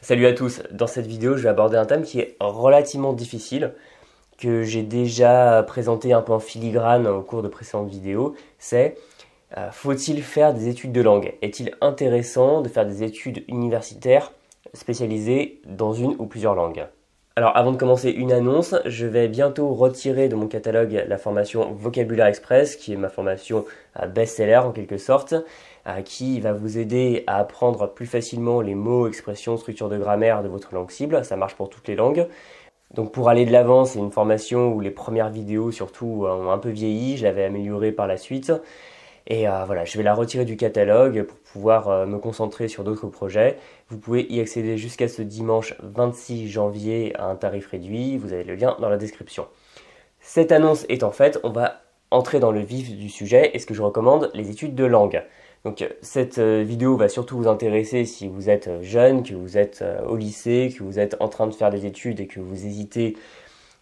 Salut à tous, dans cette vidéo je vais aborder un thème qui est relativement difficile, que j'ai déjà présenté un peu en filigrane au cours de précédentes vidéos, c'est faut-il faire des études de langue? Est-il intéressant de faire des études universitaires spécialisées dans une ou plusieurs langues? Alors avant de commencer une annonce, je vais bientôt retirer de mon catalogue la formation Vocabulaire Express, qui est ma formation best-seller en quelque sorte, qui va vous aider à apprendre plus facilement les mots, expressions, structures de grammaire de votre langue cible. Ça marche pour toutes les langues. Donc pour aller de l'avant, c'est une formation où les premières vidéos surtout ont un peu vieilli, je l'avais améliorée par la suite. Et voilà, je vais la retirer du catalogue pour pouvoir me concentrer sur d'autres projets. Vous pouvez y accéder jusqu'à ce dimanche 26 janvier à un tarif réduit. Vous avez le lien dans la description. Cette annonce étant faite, on va entrer dans le vif du sujet. Et ce que je recommande, les études de langue. Donc cette vidéo va surtout vous intéresser si vous êtes jeune, que vous êtes au lycée, que vous êtes en train de faire des études et que vous hésitez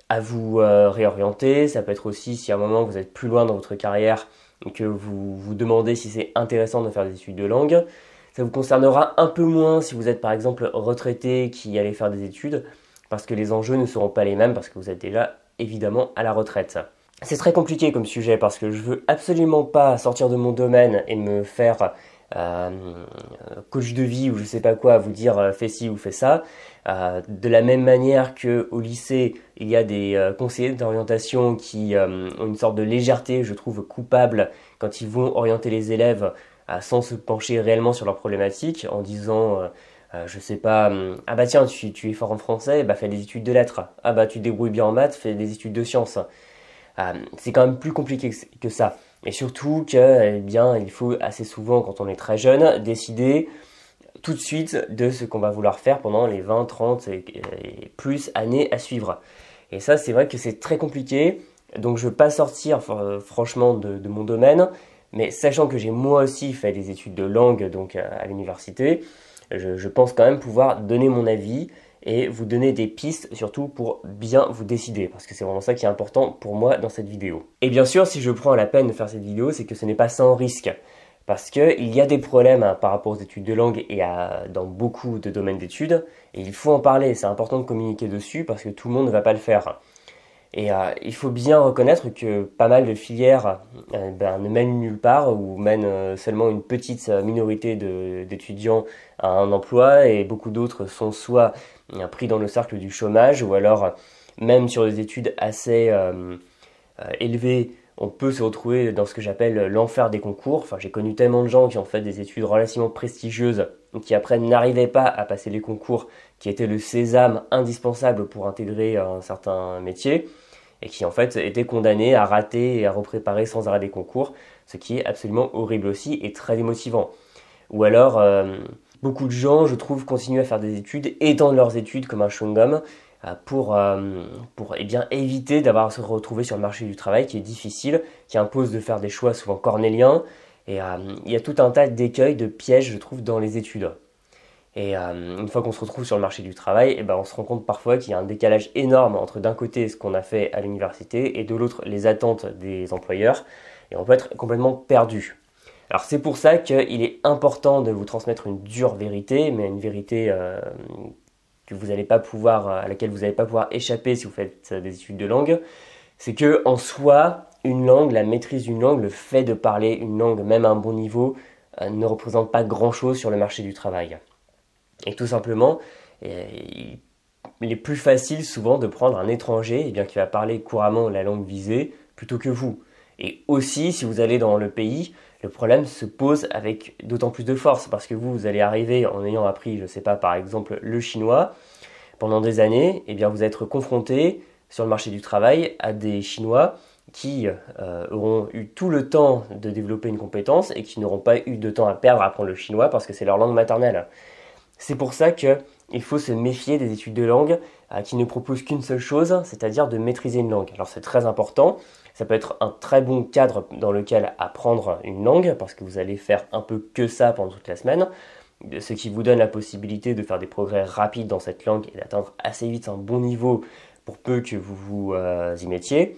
à vous réorienter. Ça peut être aussi si à un moment vous êtes plus loin dans votre carrière et que vous vous demandez si c'est intéressant de faire des études de langue. Ça vous concernera un peu moins si vous êtes par exemple retraité qui allez faire des études parce que les enjeux ne seront pas les mêmes parce que vous êtes déjà évidemment à la retraite. C'est très compliqué comme sujet parce que je veux absolument pas sortir de mon domaine et me faire coach de vie ou je sais pas quoi, vous dire fais ci ou fais ça. De la même manière qu'au lycée, il y a des conseillers d'orientation qui ont une sorte de légèreté, je trouve, coupable quand ils vont orienter les élèves sans se pencher réellement sur leurs problématiques en disant je sais pas, ah bah tiens, tu es fort en français, bah fais des études de lettres. Ah bah tu te débrouilles bien en maths, fais des études de sciences. C'est quand même plus compliqué que ça. Et surtout que, eh bien, il faut assez souvent, quand on est très jeune, décider tout de suite de ce qu'on va vouloir faire pendant les 20, 30 et plus années à suivre. Et ça, c'est vrai que c'est très compliqué. Donc, je ne veux pas sortir franchement de mon domaine. Mais sachant que j'ai moi aussi fait des études de langue donc à l'université, je pense quand même pouvoir donner mon avis et vous donner des pistes surtout pour bien vous décider parce que c'est vraiment ça qui est important pour moi dans cette vidéo. Et bien sûr, si je prends la peine de faire cette vidéo, c'est que ce n'est pas sans risque parce qu'il y a des problèmes par rapport aux études de langue et dans beaucoup de domaines d'études et il faut en parler, c'est important de communiquer dessus parce que tout le monde ne va pas le faire. Et il faut bien reconnaître que pas mal de filières ne mènent nulle part ou mènent seulement une petite minorité d'étudiants à un emploi et beaucoup d'autres sont soit pris dans le cercle du chômage ou alors même sur des études assez élevées, on peut se retrouver dans ce que j'appelle l'enfer des concours. Enfin, j'ai connu tellement de gens qui ont fait des études relativement prestigieuses qui après n'arrivaient pas à passer les concours qui étaient le sésame indispensable pour intégrer un certain métier et qui en fait étaient condamnés à rater et à repréparer sans arrêt des concours, ce qui est absolument horrible aussi et très démotivant. Ou alors, beaucoup de gens, je trouve, continuent à faire des études, étendent leurs études comme un chewing-gum pour eh bien, éviter d'avoir à se retrouver sur le marché du travail qui est difficile, qui impose de faire des choix souvent cornéliens. Et il y a tout un tas d'écueils, de pièges, je trouve, dans les études. Et une fois qu'on se retrouve sur le marché du travail, eh ben, on se rend compte parfois qu'il y a un décalage énorme entre d'un côté ce qu'on a fait à l'université et de l'autre les attentes des employeurs. Et on peut être complètement perdu. Alors c'est pour ça qu'il est important de vous transmettre une dure vérité, mais une vérité que vous n'allez pas pouvoir, à laquelle vous n'allez pas pouvoir échapper si vous faites des études de langue. C'est que en soi, une langue, la maîtrise d'une langue, le fait de parler une langue même à un bon niveau, ne représente pas grand-chose sur le marché du travail. Et tout simplement, il est plus facile souvent de prendre un étranger qui va parler couramment la langue visée plutôt que vous. Et aussi, si vous allez dans le pays, le problème se pose avec d'autant plus de force parce que vous allez arriver en ayant appris, je ne sais pas, par exemple le chinois pendant des années, et bien vous êtes confronté sur le marché du travail à des Chinois qui auront eu tout le temps de développer une compétence et qui n'auront pas eu de temps à perdre à apprendre le chinois parce que c'est leur langue maternelle. C'est pour ça qu'il faut se méfier des études de langue qui ne proposent qu'une seule chose, c'est-à-dire de maîtriser une langue. Alors c'est très important, ça peut être un très bon cadre dans lequel apprendre une langue, parce que vous allez faire un peu que ça pendant toute la semaine, ce qui vous donne la possibilité de faire des progrès rapides dans cette langue et d'atteindre assez vite un bon niveau pour peu que vous vous y mettiez.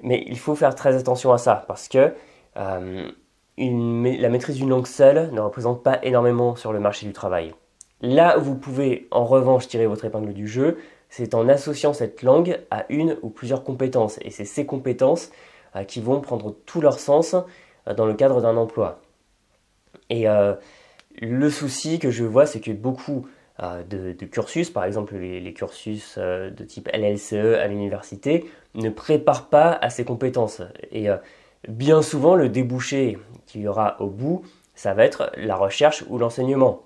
Mais il faut faire très attention à ça, parce que la maîtrise d'une langue seule ne représente pas énormément sur le marché du travail. Là où vous pouvez en revanche tirer votre épingle du jeu, c'est en associant cette langue à une ou plusieurs compétences. Et c'est ces compétences qui vont prendre tout leur sens dans le cadre d'un emploi. Et le souci que je vois, c'est que beaucoup de cursus, par exemple les cursus de type LLCE à l'université, ne préparent pas à ces compétences. Et bien souvent, le débouché qu'il y aura au bout, ça va être la recherche ou l'enseignement.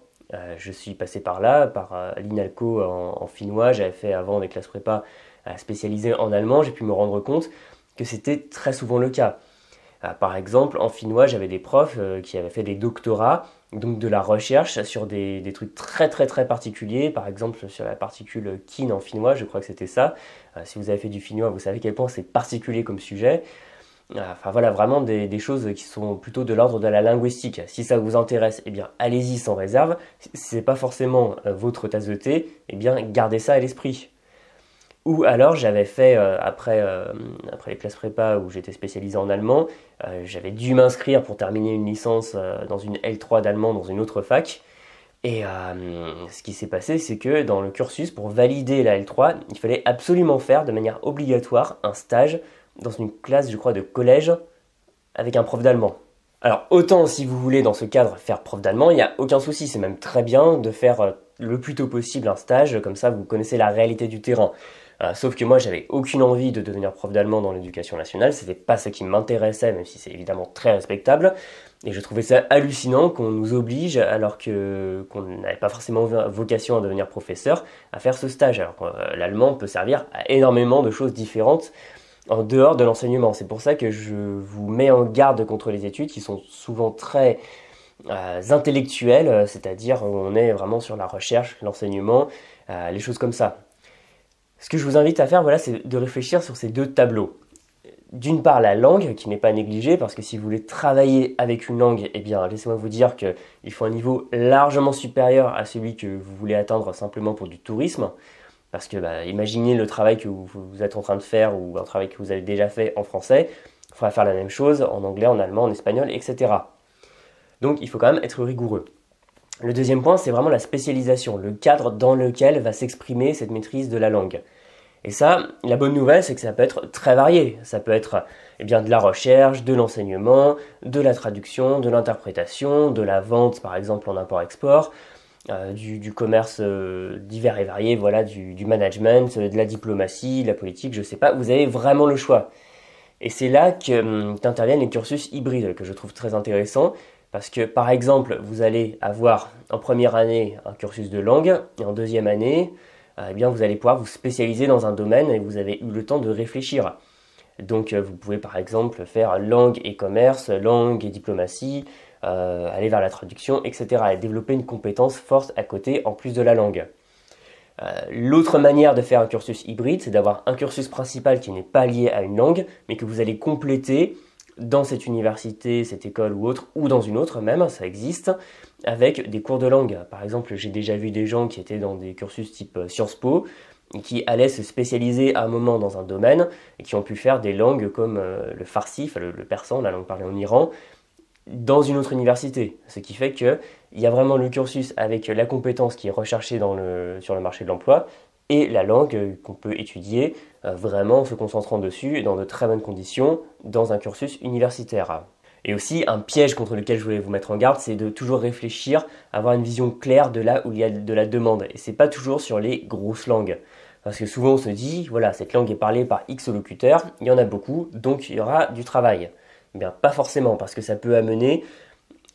Je suis passé par là, par l'INALCO en finnois, j'avais fait avant des classes prépa spécialisées en allemand, j'ai pu me rendre compte que c'était très souvent le cas. Par exemple, en finnois, j'avais des profs qui avaient fait des doctorats, donc de la recherche sur des trucs très très très particuliers, par exemple sur la particule kin en finnois, je crois que c'était ça. Si vous avez fait du finnois, vous savez quel point c'est particulier comme sujet. Enfin voilà, vraiment des choses qui sont plutôt de l'ordre de la linguistique. Si ça vous intéresse, eh bien allez-y sans réserve. Si ce n'est pas forcément votre tasse de thé, eh bien gardez ça à l'esprit. Ou alors j'avais fait, après les classes prépa où j'étais spécialisé en allemand, j'avais dû m'inscrire pour terminer une licence dans une L3 d'allemand dans une autre fac. Et ce qui s'est passé, c'est que dans le cursus, pour valider la L3, il fallait absolument faire de manière obligatoire un stage dans une classe, je crois, de collège avec un prof d'allemand. Alors autant si vous voulez dans ce cadre faire prof d'allemand, il n'y a aucun souci, c'est même très bien de faire le plus tôt possible un stage, comme ça vous connaissez la réalité du terrain. Sauf que moi j'avais aucune envie de devenir prof d'allemand dans l'éducation nationale, c'était pas ce qui m'intéressait, même si c'est évidemment très respectable. Et je trouvais ça hallucinant qu'on nous oblige, alors qu'on n'avait pas forcément vocation à devenir professeur, à faire ce stage. Alors que l'allemand peut servir à énormément de choses différentes en dehors de l'enseignement. C'est pour ça que je vous mets en garde contre les études qui sont souvent très intellectuelles, c'est-à-dire où on est vraiment sur la recherche, l'enseignement, les choses comme ça. Ce que je vous invite à faire, voilà, c'est de réfléchir sur ces deux tableaux. D'une part, la langue, qui n'est pas négligée, parce que si vous voulez travailler avec une langue, eh bien, laissez-moi vous dire qu'il faut un niveau largement supérieur à celui que vous voulez atteindre simplement pour du tourisme. Parce que, imaginez le travail que vous êtes en train de faire ou un travail que vous avez déjà fait en français. Il faudra faire la même chose en anglais, en allemand, en espagnol, etc. Donc, il faut quand même être rigoureux. Le deuxième point, c'est vraiment la spécialisation, le cadre dans lequel va s'exprimer cette maîtrise de la langue. Et ça, la bonne nouvelle, c'est que ça peut être très varié. Ça peut être de la recherche, de l'enseignement, de la traduction, de l'interprétation, de la vente, par exemple en import-export, du commerce divers et varié, voilà, du management, de la diplomatie, de la politique, je sais pas. Vous avez vraiment le choix. Et c'est là qu'interviennent les cursus hybrides, que je trouve très intéressants. Parce que, par exemple, vous allez avoir en première année un cursus de langue, et en deuxième année, vous allez pouvoir vous spécialiser dans un domaine et vous avez eu le temps de réfléchir. Donc, vous pouvez par exemple faire langue et commerce, langue et diplomatie, aller vers la traduction, etc. Et développer une compétence forte à côté en plus de la langue. L'autre manière de faire un cursus hybride, c'est d'avoir un cursus principal qui n'est pas lié à une langue, mais que vous allez compléter dans cette université, cette école ou autre, ou dans une autre même, ça existe, avec des cours de langue. Par exemple, j'ai déjà vu des gens qui étaient dans des cursus type Sciences Po, qui allaient se spécialiser à un moment dans un domaine, et qui ont pu faire des langues comme le farsi, le persan, la langue parlée en Iran, dans une autre université. Ce qui fait qu'il y a vraiment le cursus avec la compétence qui est recherchée sur le marché de l'emploi, et la langue qu'on peut étudier vraiment en se concentrant dessus dans de très bonnes conditions dans un cursus universitaire. Et aussi, un piège contre lequel je voulais vous mettre en garde, c'est de toujours réfléchir, avoir une vision claire de là où il y a de la demande. Et c'est pas toujours sur les grosses langues. Parce que souvent on se dit, voilà, cette langue est parlée par X locuteurs, il y en a beaucoup, donc il y aura du travail. Eh bien, pas forcément, parce que ça peut amener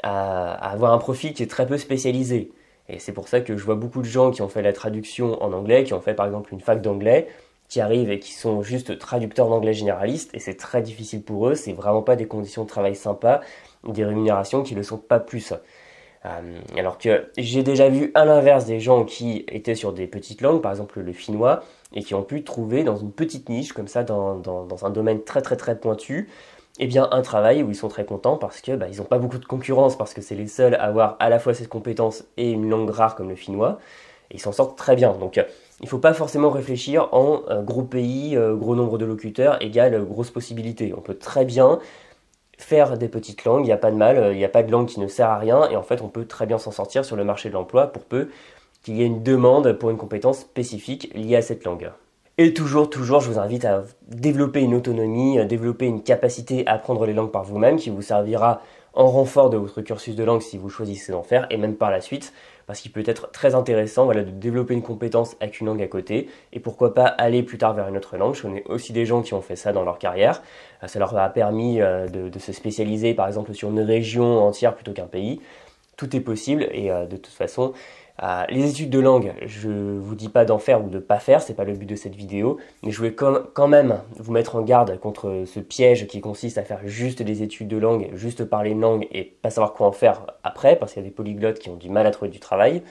à avoir un profil qui est très peu spécialisé. Et c'est pour ça que je vois beaucoup de gens qui ont fait la traduction en anglais, qui ont fait par exemple une fac d'anglais, qui arrivent et qui sont juste traducteurs d'anglais généralistes, et c'est très difficile pour eux, c'est vraiment pas des conditions de travail sympas, des rémunérations qui ne le sont pas plus. Alors que j'ai déjà vu à l'inverse des gens qui étaient sur des petites langues, par exemple le finnois, et qui ont pu trouver dans une petite niche, comme ça, dans un domaine très très très pointu, un travail où ils sont très contents parce que ils n'ont pas beaucoup de concurrence, parce que c'est les seuls à avoir à la fois cette compétence et une langue rare comme le finnois, et ils s'en sortent très bien. Donc il ne faut pas forcément réfléchir en gros pays, gros nombre de locuteurs égale grosse possibilité. On peut très bien faire des petites langues, il n'y a pas de mal, il n'y a pas de langue qui ne sert à rien, et en fait on peut très bien s'en sortir sur le marché de l'emploi pour peu qu'il y ait une demande pour une compétence spécifique liée à cette langue. Et toujours, je vous invite à développer une autonomie, à développer une capacité à apprendre les langues par vous-même qui vous servira en renfort de votre cursus de langue si vous choisissez d'en faire, et même par la suite, parce qu'il peut être très intéressant de développer une compétence avec une langue à côté, et pourquoi pas aller plus tard vers une autre langue. Je connais aussi des gens qui ont fait ça dans leur carrière. Ça leur a permis de se spécialiser par exemple sur une région entière plutôt qu'un pays. Tout est possible, et de toute façon, les études de langue, je vous dis pas d'en faire ou de pas faire, c'est pas le but de cette vidéo, mais je voulais quand même vous mettre en garde contre ce piège qui consiste à faire juste des études de langue, juste parler une langue et pas savoir quoi en faire après, parce qu'il y a des polyglottes qui ont du mal à trouver du travail.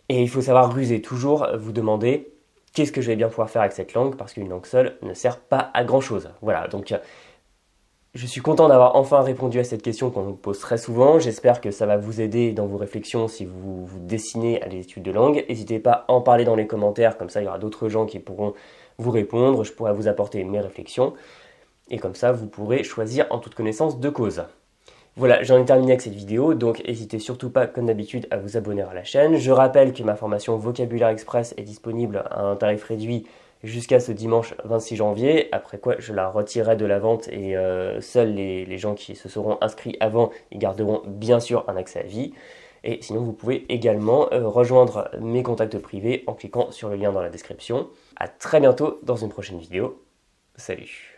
Et il faut savoir ruser, toujours vous demander qu'est-ce que je vais bien pouvoir faire avec cette langue, parce qu'une langue seule ne sert pas à grand chose. Voilà, donc je suis content d'avoir enfin répondu à cette question qu'on nous pose très souvent. J'espère que ça va vous aider dans vos réflexions si vous vous destinez à des études de langue. N'hésitez pas à en parler dans les commentaires, comme ça il y aura d'autres gens qui pourront vous répondre, je pourrai vous apporter mes réflexions. Et comme ça vous pourrez choisir en toute connaissance de cause. Voilà, j'en ai terminé avec cette vidéo, donc n'hésitez surtout pas, comme d'habitude, à vous abonner à la chaîne. Je rappelle que ma formation Vocabulaire Express est disponible à un tarif réduit jusqu'à ce dimanche 26 janvier, après quoi je la retirerai de la vente et seuls les gens qui se seront inscrits avant y garderont bien sûr un accès à vie. Et sinon vous pouvez également rejoindre mes contacts privés en cliquant sur le lien dans la description. A très bientôt dans une prochaine vidéo. Salut!